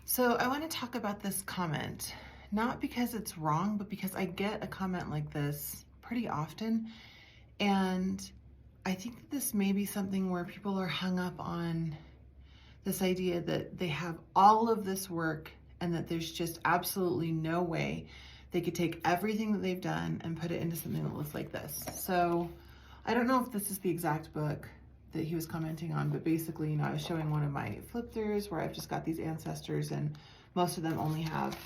So I want to talk about this comment, not because it's wrong, but because I get a comment like this pretty often. And I think that this may be something where people are hung up on this idea that they have all of this work and that there's just absolutely no way they could take everything that they've done and put it into something that looks like this. So I don't know if this is the exact book that he was commenting on, but basically, I was showing one of my flip throughs where I've just got these ancestors and most of them only have,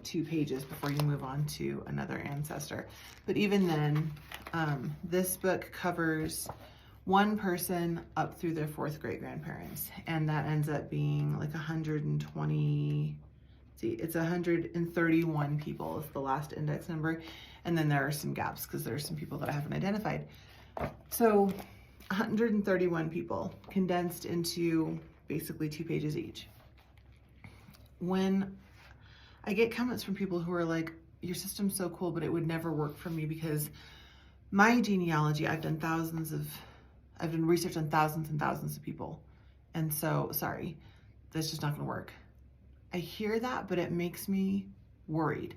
2 pages before you move on to another ancestor. But even then, this book covers one person up through their 4th great grandparents. And that ends up being like 120, it's 131 people is the last index number. And then there are some gaps because there are some people that I haven't identified. So 131 people condensed into basically 2 pages each. When I get comments from people who are like, your system's so cool, but it would never work for me because my genealogy, I've done research on thousands and thousands of people. And so, sorry, that's just not gonna work. I hear that, but it makes me worried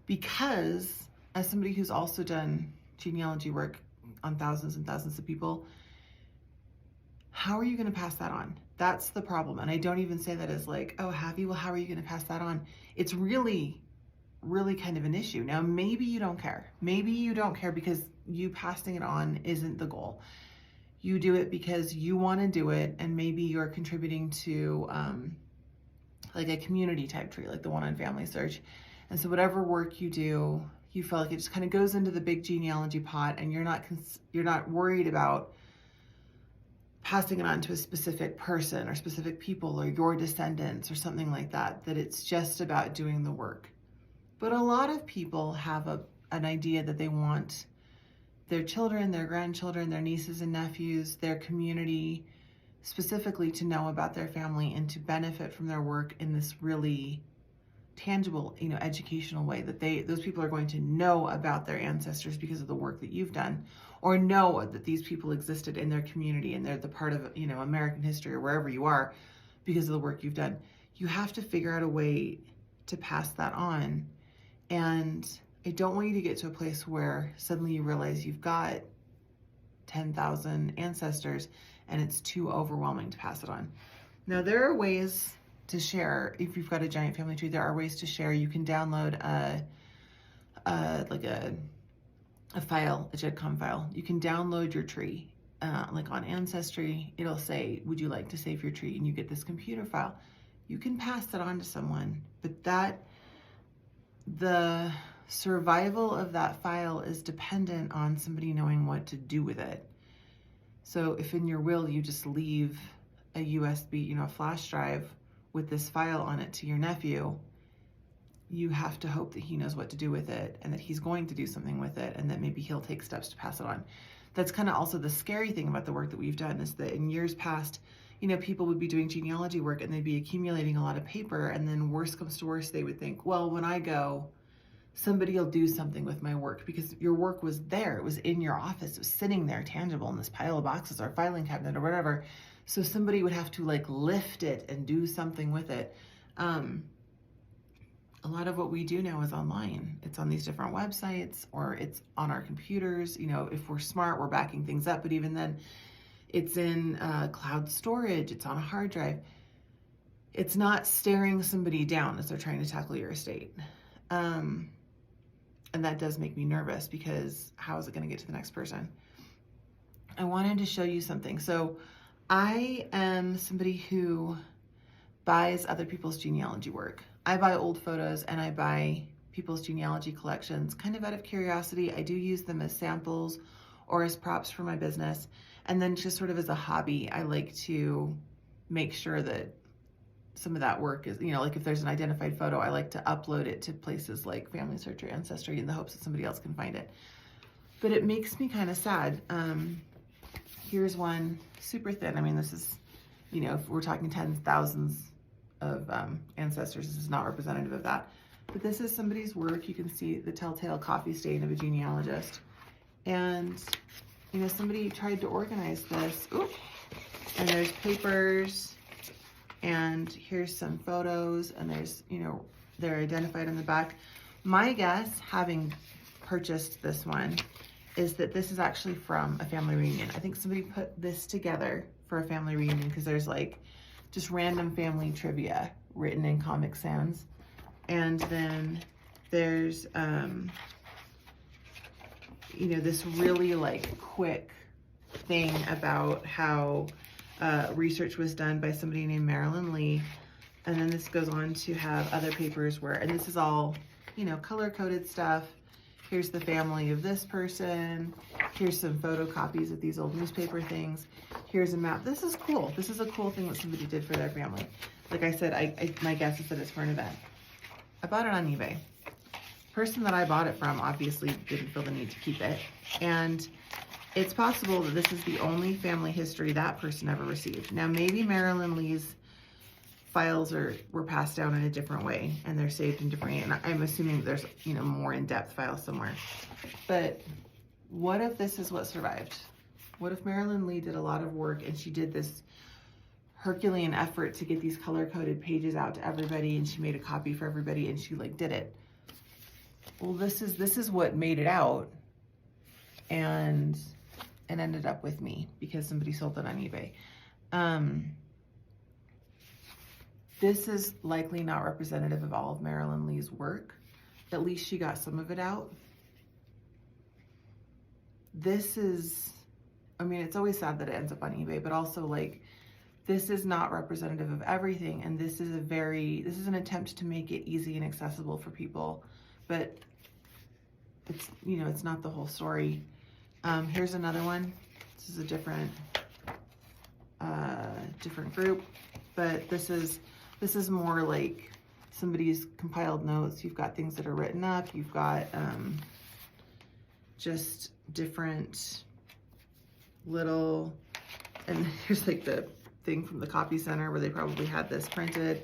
because as somebody who's also done genealogy work on thousands and thousands of people, how are you going to pass that on? That's the problem. And I don't even say that as like, oh, have you? Well, how are you going to pass that on? It's really, really kind of an issue. Now, maybe you don't care. Maybe you don't care because you passing it on isn't the goal. You do it because you want to do it. And maybe you're contributing to like a community type tree, like the one on Family Search. And so whatever work you do, you feel like it just kind of goes into the big genealogy pot and you're not worried about passing it on to a specific person or specific people or your descendants or something like that, that it's just about doing the work. But a lot of people have an idea that they want their children, their grandchildren, their nieces and nephews, their community specifically to know about their family and to benefit from their work in this really tangible, educational way, that those people are going to know about their ancestors because of the work that you've done, or know that these people existed in their community and they're the part of, American history or wherever you are because of the work you've done. You have to figure out a way to pass that on. And I don't want you to get to a place where suddenly you realize you've got 10,000 ancestors and it's too overwhelming to pass it on. Now, there are ways to share. If you've got a giant family tree, there are ways to share. You can download a file, a GEDCOM file. You can download your tree, like on Ancestry. It'll say, would you like to save your tree? And you get this computer file. You can pass that on to someone, but the survival of that file is dependent on somebody knowing what to do with it. So if in your will you just leave a USB, a flash drive with this file on it to your nephew, you have to hope that he knows what to do with it and that he's going to do something with it and that maybe he'll take steps to pass it on. That's kind of also the scary thing about the work that we've done is that in years past, people would be doing genealogy work and they'd be accumulating a lot of paper, and then worst comes to worst, they would think, well, when I go, somebody will do something with my work because your work was there. It was in your office. It was sitting there tangible in this pile of boxes or filing cabinet or whatever. So somebody would have to lift it and do something with it. A lot of what we do now is online. It's on these different websites or it's on our computers. If we're smart, we're backing things up. But even then, it's in cloud storage. It's on a hard drive. It's not staring somebody down as they're trying to tackle your estate. And that does make me nervous because how is it going to get to the next person? I wanted to show you something. So I am somebody who buys other people's genealogy work. I buy old photos and I buy people's genealogy collections kind of out of curiosity. I do use them as samples or as props for my business. And then just sort of as a hobby, I like to make sure that some of that work is, like if there's an identified photo, I like to upload it to places like Family Search or Ancestry in the hopes that somebody else can find it. But it makes me kind of sad. Here's one super thin. I mean, this is, if we're talking tens, thousands of ancestors, this is not representative of that. But this is somebody's work. You can see the telltale coffee stain of a genealogist. And, somebody tried to organize this. Ooh, and there's papers And here's some photos, and there's, you know, they're identified in the back. My guess, having purchased this one, is that this is actually from a family reunion. I think somebody put this together for a family reunion because there's like just random family trivia written in Comic Sans. And then there's, you know, this really like quick thing about how research was done by somebody named Marilyn Lee. And then this goes on to have other papers where, and this is all, you know, color-coded stuff. Here's the family of this person. Here's some photocopies of these old newspaper things. Here's a map. This is cool. This is a cool thing that somebody did for their family. Like I said, my guess is that it's for an event. I bought it on eBay. The person that I bought it from obviously didn't feel the need to keep it. And it's possible that this is the only family history that person ever received. Now, maybe Marilyn Lee's files were passed down in a different way and they're saved in different ways. And I'm assuming there's, you know, more in-depth files somewhere. But what if this is what survived? What if Marilyn Lee did a lot of work and she did this Herculean effort to get these color-coded pages out to everybody, and she made a copy for everybody, and she like did it? Well, this is what made it out, and it ended up with me because somebody sold it on eBay. This is likely not representative of all of Marilyn Lee's work. At least she got some of it out. This is, I mean, it's always sad that it ends up on eBay, but also like, this is not representative of everything. And this is an attempt to make it easy and accessible for people, but it's, you know, it's not the whole story. Here's another one. This is a different group, but this is more like somebody's compiled notes. You've got things that are written up. You've got just different little, and here's like the thing from the copy center where they probably had this printed.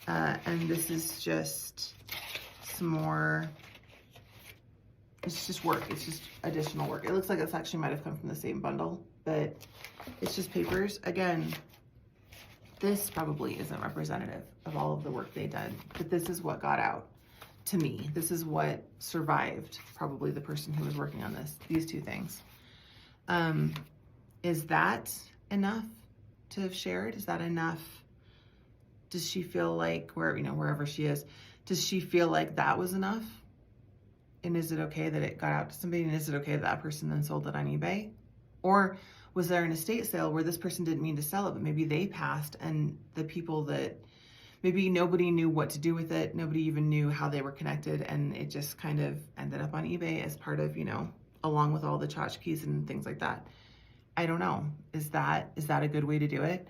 And this is just some more, it's just work. It's just additional work. It looks like this actually might have come from the same bundle, but it's just papers. Again, this probably isn't representative of all of the work they did, but this is what got out to me. This is what survived probably the person who was working on this, these two things. Is that enough to have shared? Is that enough? Does she feel like, wherever she is, does she feel like that was enough? And is it okay that it got out to somebody? And is it okay that that person then sold it on eBay? Or was there an estate sale where this person didn't mean to sell it, but maybe they passed and the people that, maybe nobody knew what to do with it. Nobody even knew how they were connected. And it just kind of ended up on eBay as part of, along with all the tchotchkes and things like that. I don't know. Is that a good way to do it?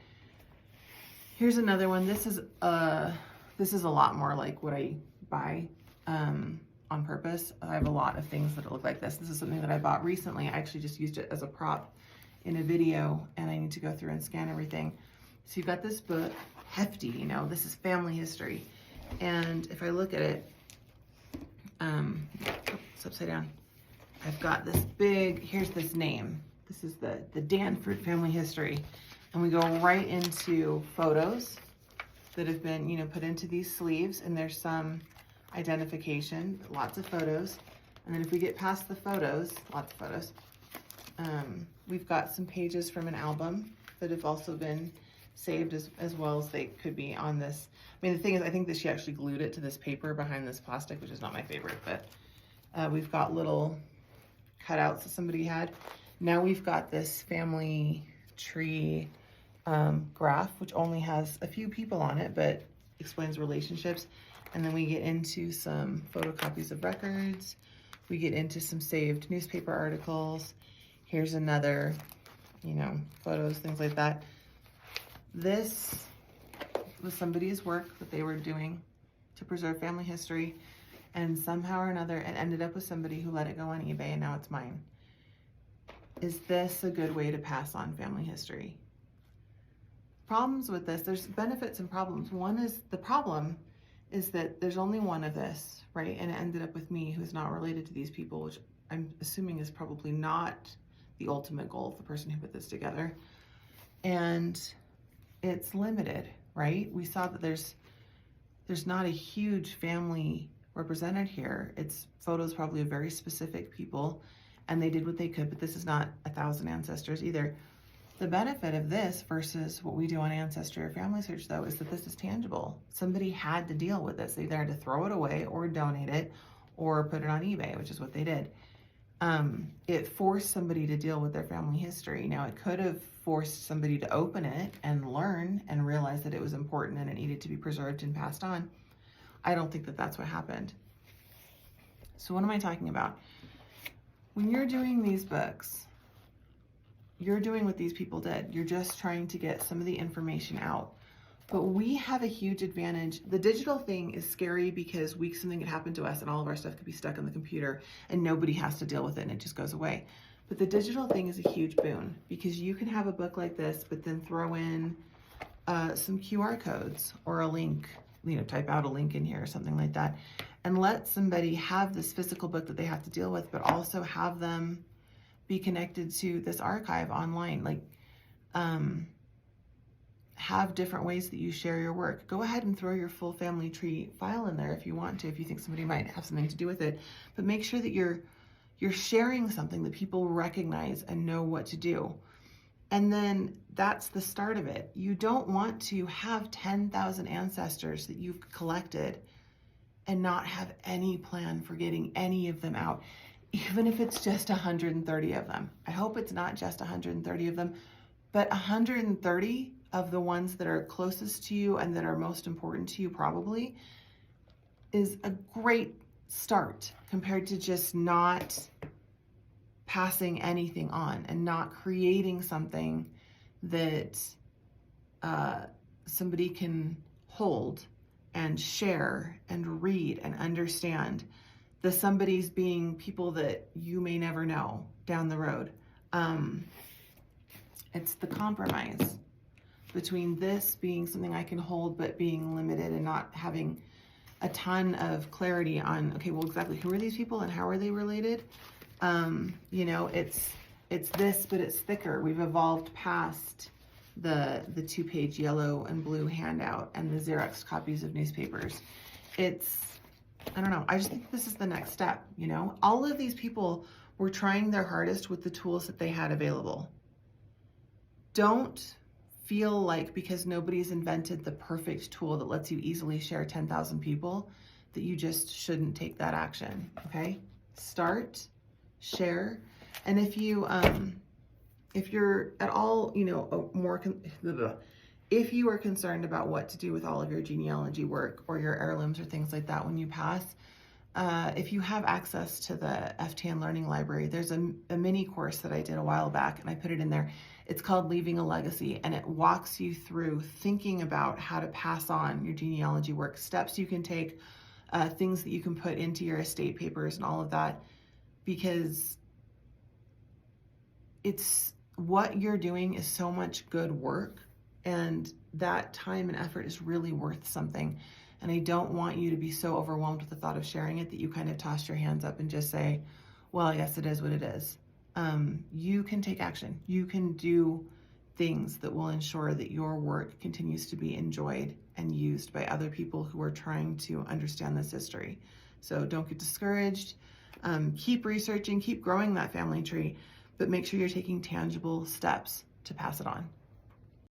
Here's another one. This is a lot more like what I buy on purpose. I have a lot of things that look like this. This is something that I bought recently. I actually just used it as a prop in a video, and I need to go through and scan everything. So you've got this book, hefty, this is family history. And if I look at it, it's upside down. I've got this big, here's this name. This is the Danford family history. And we go right into photos that have been, put into these sleeves, and there's some identification, lots of photos. And then if we get past the photos, lots of photos, we've got some pages from an album that have also been saved as well as they could be on this. I mean, the thing is, I think that she actually glued it to this paper behind this plastic, which is not my favorite, but we've got little cutouts that somebody had. Now we've got this family tree graph, which only has a few people on it, but explains relationships. And then we get into some photocopies of records. We get into some saved newspaper articles. Here's another, photos, things like that. This was somebody's work that they were doing to preserve family history. And somehow or another, it ended up with somebody who let it go on eBay, and now it's mine. Is this a good way to pass on family history? Problems with this, there's benefits and problems. One is, the problem is that there's only one of this, right? And it ended up with me, who's not related to these people, which I'm assuming is probably not the ultimate goal of the person who put this together. And it's limited, right? We saw that there's not a huge family represented here. It's photos probably of very specific people, and they did what they could, but this is not 1,000 ancestors either. The benefit of this versus what we do on Ancestry or Family Search, though, is that this is tangible. Somebody had to deal with this. They either had to throw it away or donate it or put it on eBay, which is what they did. It forced somebody to deal with their family history. Now, it could have forced somebody to open it and learn and realize that it was important and it needed to be preserved and passed on. I don't think that that's what happened. So what am I talking about? When you're doing these books, you're doing what these people did. You're just trying to get some of the information out. But we have a huge advantage. The digital thing is scary because something could happen to us and all of our stuff could be stuck on the computer and nobody has to deal with it and it just goes away. But the digital thing is a huge boon because you can have a book like this, but then throw in some QR codes or a link, type out a link in here or something like that, and let somebody have this physical book that they have to deal with, but also have them be connected to this archive online. Have different ways that you share your work. Go ahead and throw your full family tree file in there if you want to, if you think somebody might have something to do with it, but make sure that you're sharing something that people recognize and know what to do. And then that's the start of it. You don't want to have 10,000 ancestors that you've collected and not have any plan for getting any of them out, even if it's just 130 of them. I hope it's not just 130 of them, but 130 of the ones that are closest to you and that are most important to you probably is a great start compared to just not passing anything on and not creating something that somebody can hold and share and read and understand. The somebody's being people that you may never know down the road. It's the compromise between this being something I can hold but being limited and not having a ton of clarity on, okay, well, exactly who are these people and how are they related? It's this, but it's thicker. We've evolved past the 2-page yellow and blue handout and the Xerox copies of newspapers. I don't know. I just think this is the next step, All of these people were trying their hardest with the tools that they had available. Don't feel like because nobody's invented the perfect tool that lets you easily share 10,000 people that you just shouldn't take that action, okay? Start, share, and if you're at all, if you are concerned about what to do with all of your genealogy work or your heirlooms or things like that when you pass, if you have access to the FTN Learning Library, there's a mini course that I did a while back and I put it in there. It's called Leaving a Legacy, and it walks you through thinking about how to pass on your genealogy work, steps you can take, things that you can put into your estate papers and all of that, because what you're doing is so much good work, and that time and effort is really worth something. And I don't want you to be so overwhelmed with the thought of sharing it that you kind of toss your hands up and just say, well, yes, it is what it is. You can take action. You can do things that will ensure that your work continues to be enjoyed and used by other people who are trying to understand this history. So don't get discouraged. Keep researching, keep growing that family tree, but make sure you're taking tangible steps to pass it on.